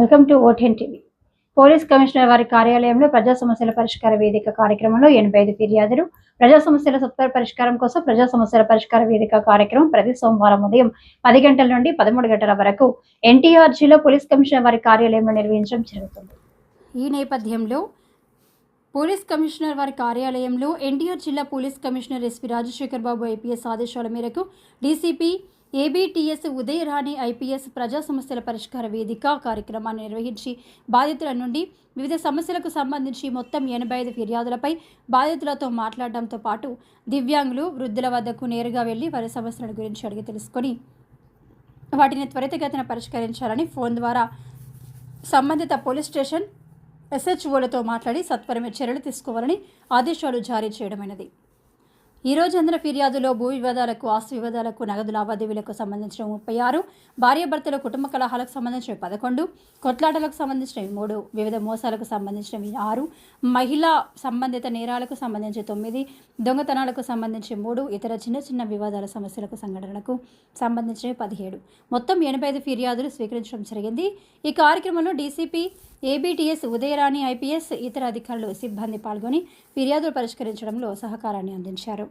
Welcome to ఓటెన్ TV. Police commissioner వారి కార్యాలయంలో ప్రజా సమస్యల పరిష్కార వేదిక కార్యక్రమంలో 85 ఫిర్యాదులు. ప్రజా సమస్యల సత్వర పరిష్కారం కోసం ప్రజా సమస్యల పరిష్కార వేదిక కార్యక్రమం ప్రతి సోమవారం ఉదయం 10 గంటల నుండి 13 గంటల వరకు ఎన్టీఆర్ జిల్లా పోలీస్ కమిషనర్ వారి కార్యాలయంలో నిర్వహించడం జరుగుతుంది. ఈ నేపథ్యంలో పోలీస్ కమిషనర్ వారి కార్యాలయంలో ఎన్టీఆర్ జిల్లా పోలీస్ కమిషనర్ ఎస్పీ రాజశేఖర్ బాబు ఐపీఎస్ ఆదేశాల మేరకు డీసీపీ ఏబీటీఎస్ ఉదయరాణి ఐపీఎస్ ప్రజా సమస్యల పరిష్కార వేదిక కార్యక్రమాన్ని నిర్వహించి బాధితుల నుండి వివిధ సమస్యలకు సంబంధించి మొత్తం 85 ఫిర్యాదులపై బాధితులతో మాట్లాడడంతో పాటు దివ్యాంగులు వృద్ధుల వద్దకు నేరుగా వెళ్లి వారి సమస్యల గురించి అడిగి తెలుసుకొని వాటిని త్వరితగతిన పరిష్కరించాలని ఫోన్ ద్వారా సంబంధిత పోలీస్ స్టేషన్ ఎస్హెచ్ఓలతో మాట్లాడి సత్వరమే చర్యలు తీసుకోవాలని ఆదేశాలు జారీ చేయడమైనది. ఈ రోజు అందిన ఫిర్యాదులో భూ వివాదాలకు, ఆస్తి వివాదాలకు, నగదు లావాదేవీలకు సంబంధించిన 36, భార్యాభర్తల కుటుంబ కలహాలకు సంబంధించినవి 11, కొట్లాటలకు సంబంధించినవి 3, వివిధ మోసాలకు సంబంధించినవి 6, మహిళా సంబంధిత నేరాలకు సంబంధించి 9, దొంగతనాలకు సంబంధించి 3, ఇతర చిన్న చిన్న వివాదాల సమస్యలకు సంఘటనలకు సంబంధించినవి 17, మొత్తం 85 ఫిర్యాదులు స్వీకరించడం జరిగింది. ఈ కార్యక్రమంలో డీసీపీ ఏబీటీఎస్ ఉదయరాణి ఐపీఎస్ ఇతర అధికారులు సిబ్బంది పాల్గొని ఫిర్యాదులు పరిష్కరించడంలో సహకారాన్ని అందించారు.